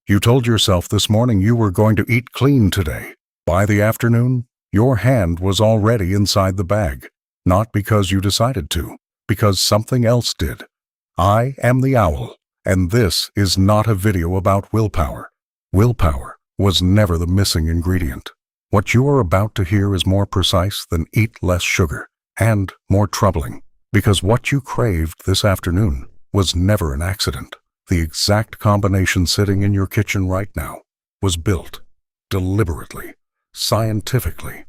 You told yourself this morning you were going to eat clean today. By the afternoon, your hand was already inside the bag, not because you decided to, because something else did. I am the owl, and this is not a video about willpower. Willpower was never the missing ingredient. What you are about to hear is more precise than eat less sugar, and more troubling, because what you craved this afternoon was never an accident. The exact combination sitting in your kitchen right now was built deliberately, scientifically,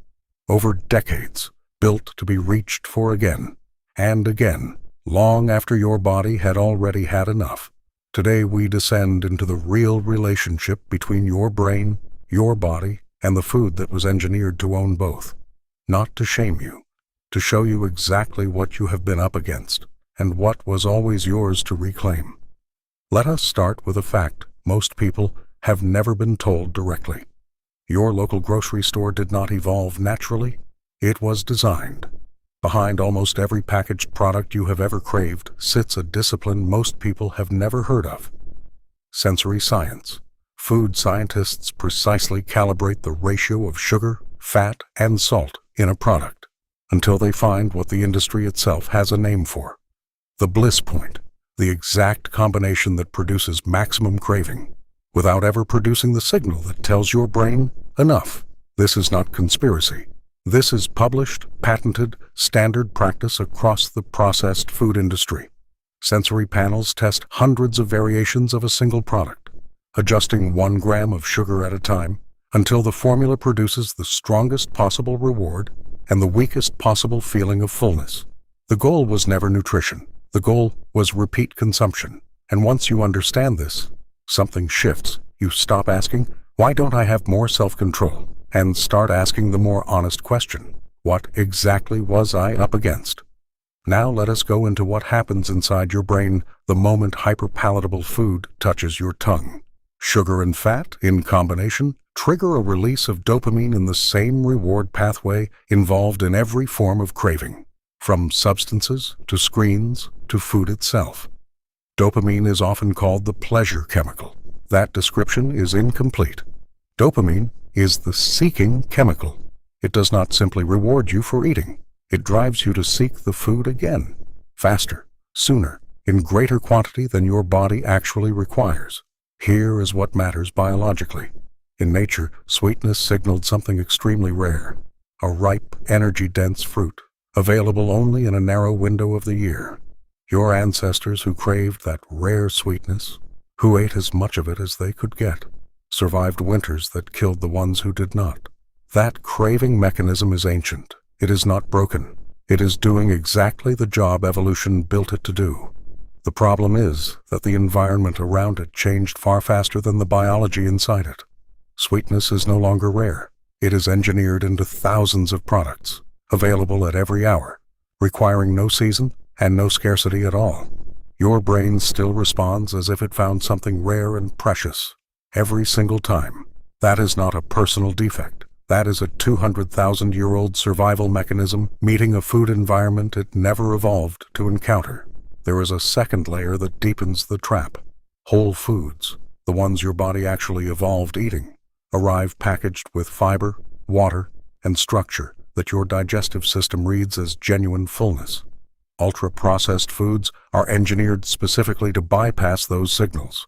over decades, built to be reached for again and again, long after your body had already had enough. Today we descend into the real relationship between your brain, your body, and the food that was engineered to own both. Not to shame you, to show you exactly what you have been up against and what was always yours to reclaim. Let us start with a fact most people have never been told directly. Your local grocery store did not evolve naturally. It was designed. Behind almost every packaged product you have ever craved sits a discipline most people have never heard of. Sensory science. Food scientists precisely calibrate the ratio of sugar, fat, and salt in a product until they find what the industry itself has a name for: the bliss point. The exact combination that produces maximum craving, without ever producing the signal that tells your brain, enough. This is not conspiracy. This is published, patented, standard practice across the processed food industry. Sensory panels test hundreds of variations of a single product, adjusting 1 gram of sugar at a time, until the formula produces the strongest possible reward and the weakest possible feeling of fullness. The goal was never nutrition. The goal was repeat consumption. And once you understand this, something shifts. You stop asking, why don't I have more self-control? And start asking the more honest question, what exactly was I up against? Now let us go into what happens inside your brain the moment hyperpalatable food touches your tongue. Sugar and fat, in combination, trigger a release of dopamine in the same reward pathway involved in every form of craving, from substances to screens to food itself. Dopamine is often called the pleasure chemical. That description is incomplete. Dopamine is the seeking chemical. It does not simply reward you for eating. It drives you to seek the food again, faster, sooner, in greater quantity than your body actually requires. Here is what matters biologically. In nature, sweetness signaled something extremely rare: a ripe, energy-dense fruit, available only in a narrow window of the year. Your ancestors who craved that rare sweetness, who ate as much of it as they could get, survived winters that killed the ones who did not. That craving mechanism is ancient. It is not broken. It is doing exactly the job evolution built it to do. The problem is that the environment around it changed far faster than the biology inside it. Sweetness is no longer rare. It is engineered into thousands of products, available at every hour, requiring no season and no scarcity at all. Your brain still responds as if it found something rare and precious every single time. That is not a personal defect. That is a 200,000-year-old survival mechanism meeting a food environment it never evolved to encounter. There is a second layer that deepens the trap. Whole foods, the ones your body actually evolved eating, arrive packaged with fiber, water, and structure that your digestive system reads as genuine fullness. Ultra-processed foods are engineered specifically to bypass those signals.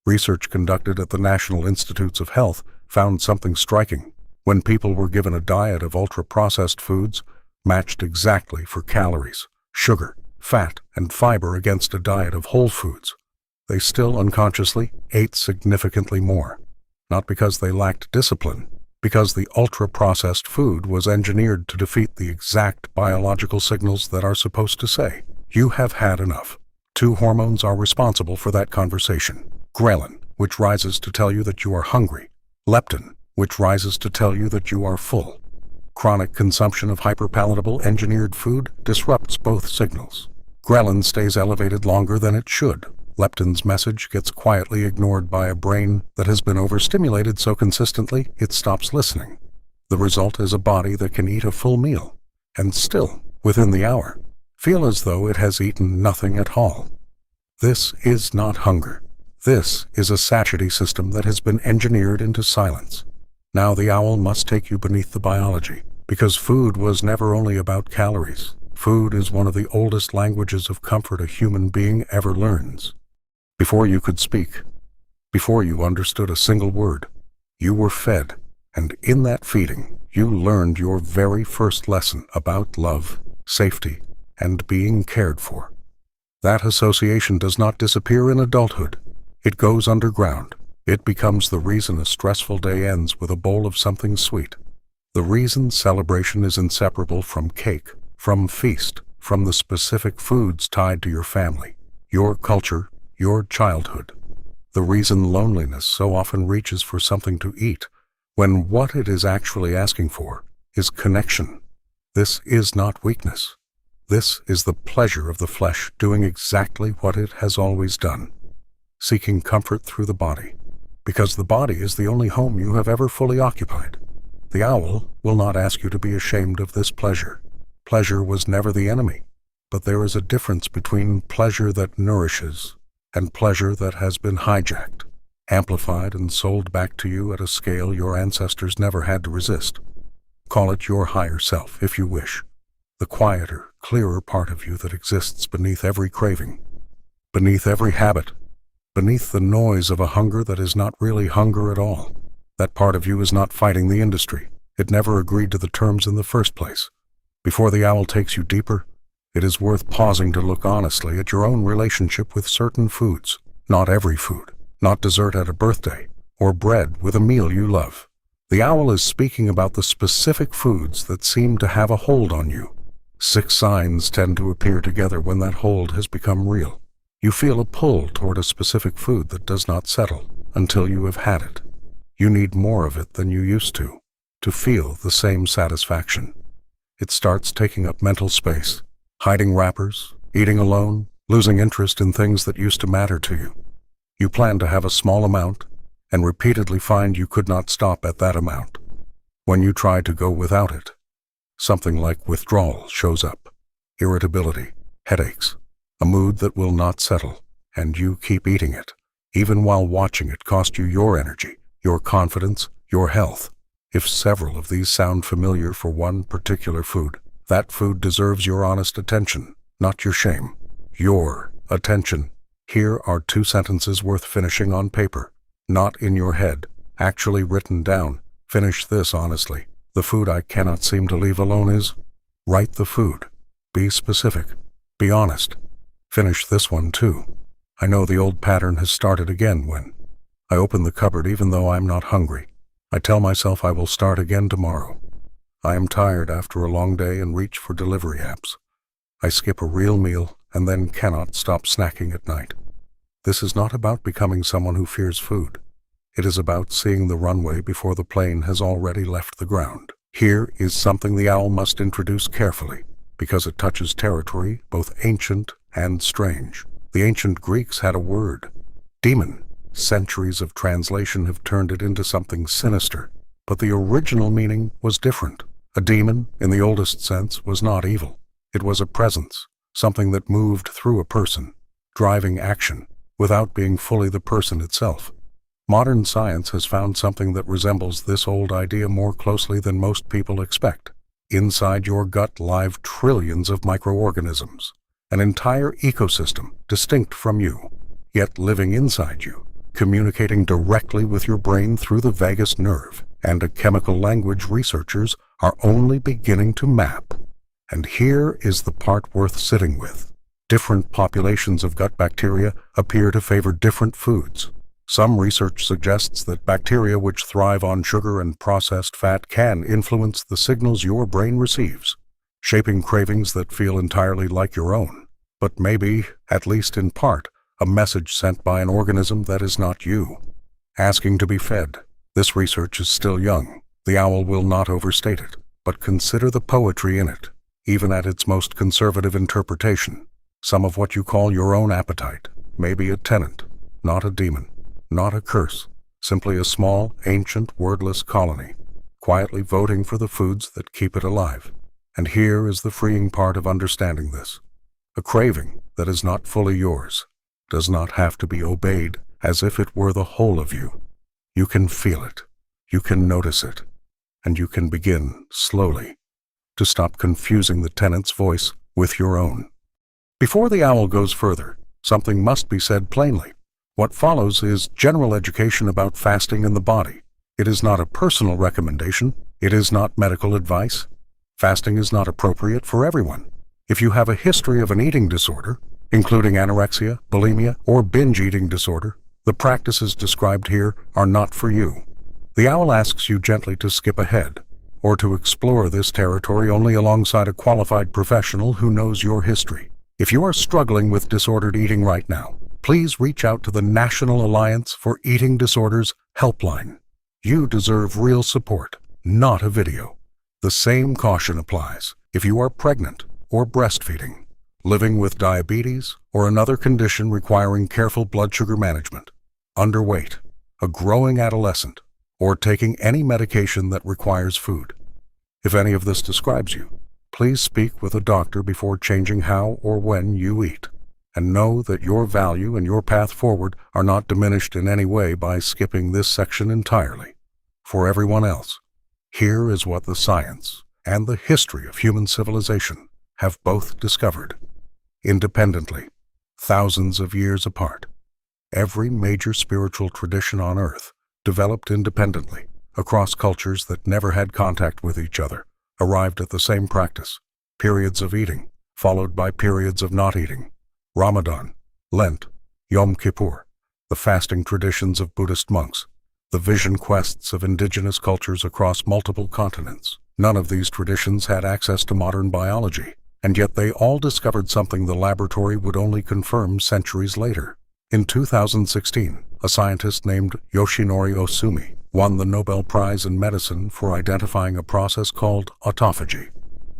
Research conducted at the National Institutes of Health found something striking. When people were given a diet of ultra-processed foods, matched exactly for calories, sugar, fat, and fiber against a diet of whole foods, they still unconsciously ate significantly more. Not because they lacked discipline, because the ultra-processed food was engineered to defeat the exact biological signals that are supposed to say, you have had enough. 2 hormones are responsible for that conversation: ghrelin, which rises to tell you that you are hungry; leptin, which rises to tell you that you are full. Chronic consumption of hyperpalatable engineered food disrupts both signals. Ghrelin stays elevated longer than it should. Leptin's message gets quietly ignored by a brain that has been overstimulated so consistently it stops listening. The result is a body that can eat a full meal, and still, within the hour, feel as though it has eaten nothing at all. This is not hunger. This is a satiety system that has been engineered into silence. Now the owl must take you beneath the biology, because food was never only about calories. Food is one of the oldest languages of comfort a human being ever learns. Before you could speak, before you understood a single word, you were fed, and in that feeding, you learned your very first lesson about love, safety, and being cared for. That association does not disappear in adulthood. It goes underground. It becomes the reason a stressful day ends with a bowl of something sweet. The reason celebration is inseparable from cake, from feast, from the specific foods tied to your family, your culture, your childhood. The reason loneliness so often reaches for something to eat, when what it is actually asking for is connection. This is not weakness. This is the pleasure of the flesh doing exactly what it has always done, seeking comfort through the body, because the body is the only home you have ever fully occupied. The owl will not ask you to be ashamed of this pleasure. Pleasure was never the enemy, but there is a difference between pleasure that nourishes and pleasure that has been hijacked, amplified and sold back to you at a scale your ancestors never had to resist. Call it your higher self, if you wish, the quieter, clearer part of you that exists beneath every craving, beneath every habit, beneath the noise of a hunger that is not really hunger at all. That part of you is not fighting the industry. It never agreed to the terms in the first place. Before the owl takes you deeper, it is worth pausing to look honestly at your own relationship with certain foods. Not every food, not dessert at a birthday, or bread with a meal you love. The owl is speaking about the specific foods that seem to have a hold on you. 6 signs tend to appear together when that hold has become real. You feel a pull toward a specific food that does not settle until you have had it. You need more of it than you used to feel the same satisfaction. It starts taking up mental space, hiding wrappers, eating alone, losing interest in things that used to matter to you. You plan to have a small amount and repeatedly find you could not stop at that amount. When you try to go without it, something like withdrawal shows up, irritability, headaches, a mood that will not settle, and you keep eating it, even while watching it cost you your energy, your confidence, your health. If several of these sound familiar for one particular food, that food deserves your honest attention, not your shame. Your attention. Here are 2 sentences worth finishing on paper, not in your head, actually written down. Finish this honestly. The food I cannot seem to leave alone is... Write the food. Be specific. Be honest. Finish this one too. I know the old pattern has started again when I open the cupboard even though I'm not hungry. I tell myself I will start again tomorrow. I am tired after a long day and reach for delivery apps. I skip a real meal and then cannot stop snacking at night. This is not about becoming someone who fears food. It is about seeing the runway before the plane has already left the ground. Here is something the owl must introduce carefully, because it touches territory both ancient and strange. The ancient Greeks had a word, demon. Centuries of translation have turned it into something sinister, but the original meaning was different. A demon, in the oldest sense, was not evil. It was a presence, something that moved through a person, driving action, without being fully the person itself. Modern science has found something that resembles this old idea more closely than most people expect. Inside your gut live trillions of microorganisms, an entire ecosystem distinct from you, yet living inside you, communicating directly with your brain through the vagus nerve, and a chemical language researchers are only beginning to map. And here is the part worth sitting with. Different populations of gut bacteria appear to favor different foods. Some research suggests that bacteria which thrive on sugar and processed fat can influence the signals your brain receives, shaping cravings that feel entirely like your own, but maybe, at least in part, a message sent by an organism that is not you, asking to be fed. This research is still young. The owl will not overstate it, but consider the poetry in it, even at its most conservative interpretation. Some of what you call your own appetite may be a tenant, not a demon, not a curse, simply a small, ancient, wordless colony, quietly voting for the foods that keep it alive. And here is the freeing part of understanding this. A craving that is not fully yours does not have to be obeyed as if it were the whole of you. You can feel it, you can notice it, and you can begin, slowly, to stop confusing the tenant's voice with your own. Before the owl goes further, something must be said plainly. What follows is general education about fasting and the body. It is not a personal recommendation. It is not medical advice. Fasting is not appropriate for everyone. If you have a history of an eating disorder, including anorexia, bulimia, or binge eating disorder, the practices described here are not for you. The owl asks you gently to skip ahead, or to explore this territory only alongside a qualified professional who knows your history. If you are struggling with disordered eating right now, please reach out to the National Alliance for Eating Disorders helpline. You deserve real support, not a video. The same caution applies if you are pregnant or breastfeeding, living with diabetes or another condition requiring careful blood sugar management, underweight, a growing adolescent, or taking any medication that requires food. If any of this describes you, please speak with a doctor before changing how or when you eat, and know that your value and your path forward are not diminished in any way by skipping this section entirely. For everyone else, here is what the science and the history of human civilization have both discovered. Independently, thousands of years apart, every major spiritual tradition on Earth developed independently across cultures that never had contact with each other, arrived at the same practice: periods of eating, followed by periods of not eating. Ramadan, Lent, Yom Kippur, the fasting traditions of Buddhist monks, the vision quests of indigenous cultures across multiple continents. None of these traditions had access to modern biology, and yet they all discovered something the laboratory would only confirm centuries later. In 2016, a scientist named Yoshinori Ohsumi won the Nobel Prize in Medicine for identifying a process called autophagy,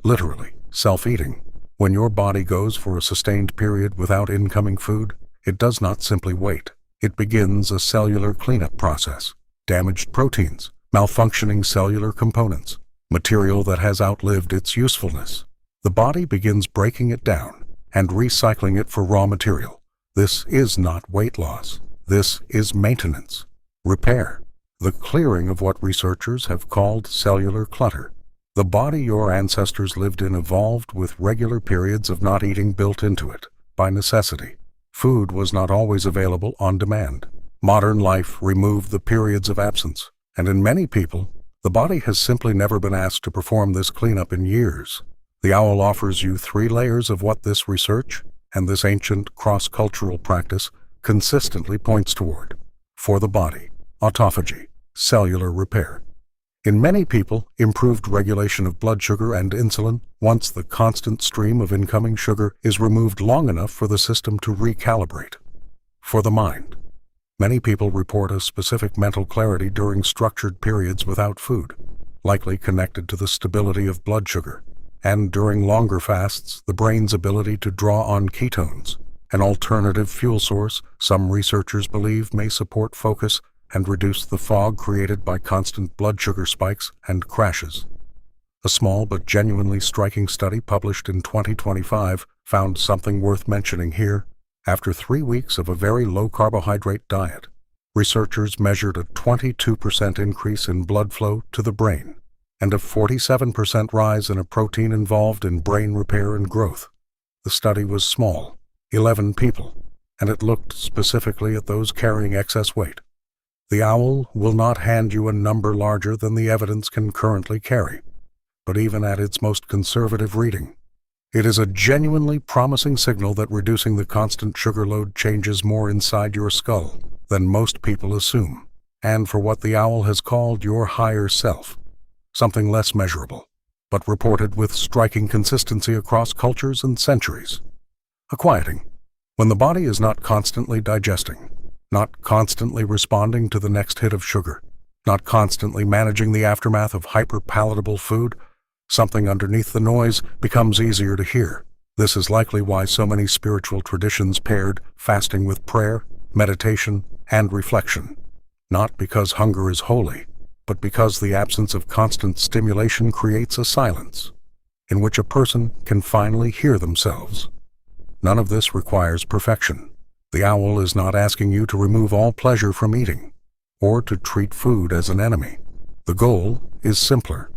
literally self-eating. When your body goes for a sustained period without incoming food, it does not simply wait. It begins a cellular cleanup process. Damaged proteins, malfunctioning cellular components, material that has outlived its usefulness. The body begins breaking it down and recycling it for raw material. This is not weight loss. This is maintenance, repair, the clearing of what researchers have called cellular clutter. The body your ancestors lived in evolved with regular periods of not eating built into it, by necessity. Food was not always available on demand. Modern life removed the periods of absence, and in many people, the body has simply never been asked to perform this cleanup in years. The owl offers you 3 layers of what this research and this ancient cross-cultural practice consistently points toward. For the body, autophagy, cellular repair. In many people, improved regulation of blood sugar and insulin once the constant stream of incoming sugar is removed long enough for the system to recalibrate. For the mind, many people report a specific mental clarity during structured periods without food, likely connected to the stability of blood sugar, and during longer fasts, the brain's ability to draw on ketones, an alternative fuel source some researchers believe may support focus and reduce the fog created by constant blood sugar spikes and crashes. A small but genuinely striking study published in 2025 found something worth mentioning here. After 3 weeks of a very low-carbohydrate diet, researchers measured a 22% increase in blood flow to the brain and a 47% rise in a protein involved in brain repair and growth. The study was small, 11 people, and it looked specifically at those carrying excess weight. The owl will not hand you a number larger than the evidence can currently carry, but even at its most conservative reading, it is a genuinely promising signal that reducing the constant sugar load changes more inside your skull than most people assume, and for what the owl has called your higher self, something less measurable, but reported with striking consistency across cultures and centuries. A quieting, when the body is not constantly digesting, not constantly responding to the next hit of sugar, not constantly managing the aftermath of hyper-palatable food, something underneath the noise becomes easier to hear. This is likely why so many spiritual traditions paired fasting with prayer, meditation, and reflection. Not because hunger is holy, but because the absence of constant stimulation creates a silence in which a person can finally hear themselves. None of this requires perfection. The owl is not asking you to remove all pleasure from eating, or to treat food as an enemy. The goal is simpler: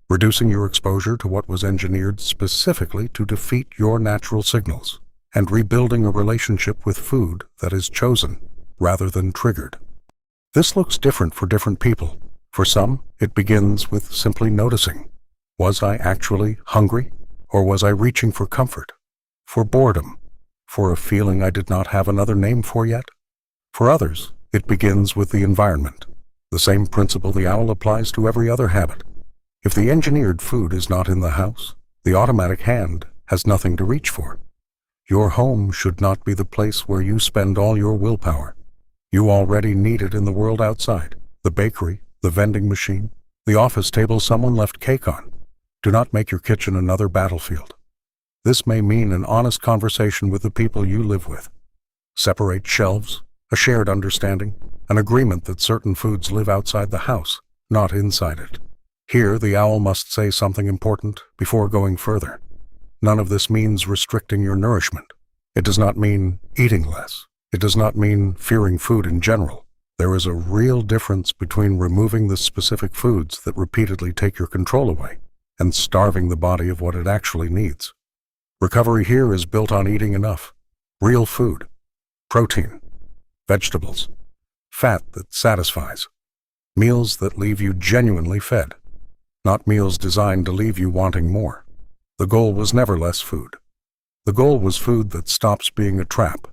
reducing your exposure to what was engineered specifically to defeat your natural signals, and rebuilding a relationship with food that is chosen rather than triggered. This looks different for different people. For some, it begins with simply noticing. Was I actually hungry, or was I reaching for comfort, for boredom, for a feeling I did not have another name for yet? For others, it begins with the environment, the same principle the owl applies to every other habit. If the engineered food is not in the house, the automatic hand has nothing to reach for. Your home should not be the place where you spend all your willpower. You already need it in the world outside: the bakery, the vending machine, the office table someone left cake on. Do not make your kitchen another battlefield. This may mean an honest conversation with the people you live with. Separate shelves, a shared understanding, an agreement that certain foods live outside the house, not inside it. Here, the owl must say something important before going further. None of this means restricting your nourishment. It does not mean eating less. It does not mean fearing food in general. There is a real difference between removing the specific foods that repeatedly take your control away and starving the body of what it actually needs. Recovery here is built on eating enough: real food, protein, vegetables, fat that satisfies, meals that leave you genuinely fed, not meals designed to leave you wanting more. The goal was never less food. The goal was food that stops being a trap.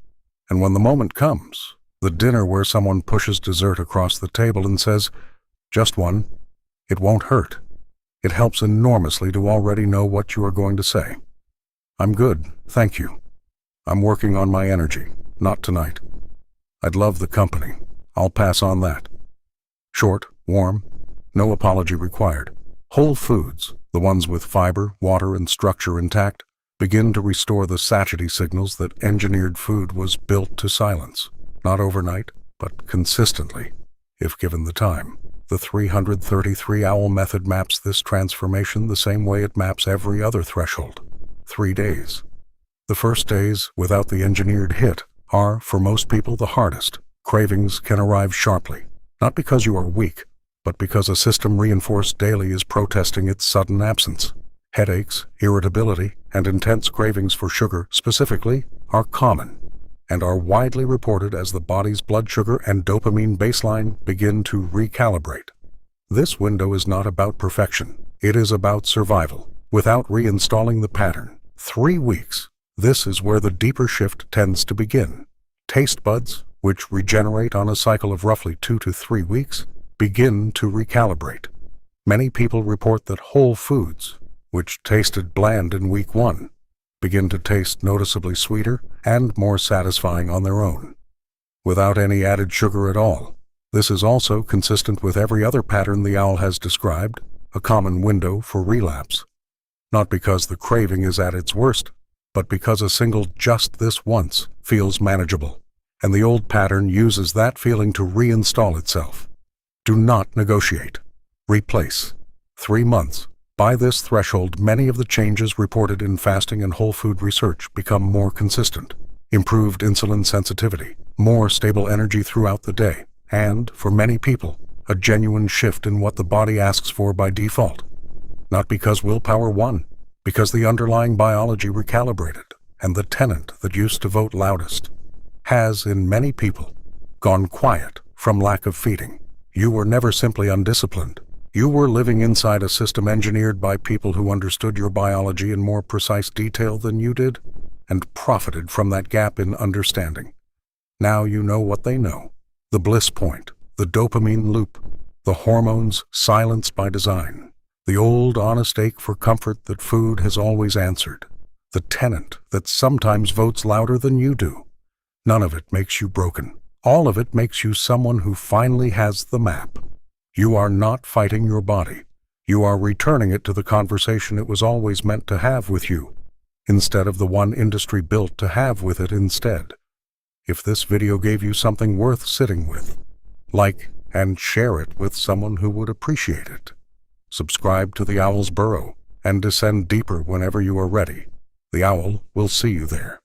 And when the moment comes, the dinner where someone pushes dessert across the table and says, "Just one," it won't hurt. It helps enormously to already know what you are going to say. "I'm good, thank you. I'm working on my energy, not tonight. I'd love the company. I'll pass on that." Short, warm, no apology required. Whole foods, the ones with fiber, water, and structure intact, begin to restore the satiety signals that engineered food was built to silence, not overnight, but consistently, if given the time. The 333 OWL method maps this transformation the same way it maps every other threshold: 3 days. The first days, without the engineered hit, are, for most people, the hardest. Cravings can arrive sharply, not because you are weak, but because a system reinforced daily is protesting its sudden absence. Headaches, irritability, and intense cravings for sugar, specifically, are common and are widely reported as the body's blood sugar and dopamine baseline begin to recalibrate. This window is not about perfection. It is about survival, without reinstalling the pattern. 3 weeks. This is where the deeper shift tends to begin. Taste buds, which regenerate on a cycle of roughly 2 to 3 weeks, begin to recalibrate. Many people report that whole foods, which tasted bland in week 1, begin to taste noticeably sweeter and more satisfying on their own, without any added sugar at all. This is also consistent with every other pattern the owl has described, a common window for relapse. Not because the craving is at its worst, but because a single "just this once" feels manageable, and the old pattern uses that feeling to reinstall itself. Do not negotiate. Replace. 3 months. By this threshold, many of the changes reported in fasting and whole food research become more consistent. Improved insulin sensitivity, more stable energy throughout the day, and, for many people, a genuine shift in what the body asks for by default. Not because willpower won, because the underlying biology recalibrated, and the tenant that used to vote loudest has, in many people, gone quiet from lack of feeding. You were never simply undisciplined. You were living inside a system engineered by people who understood your biology in more precise detail than you did, and profited from that gap in understanding. Now you know what they know: the bliss point, the dopamine loop, the hormones silenced by design, the old honest ache for comfort that food has always answered, the tenant that sometimes votes louder than you do. None of it makes you broken. All of it makes you someone who finally has the map. You are not fighting your body. You are returning it to the conversation it was always meant to have with you, instead of the one industry built to have with it instead. If this video gave you something worth sitting with, like and share it with someone who would appreciate it. Subscribe to the Owl's Burrow and descend deeper whenever you are ready. The Owl will see you there.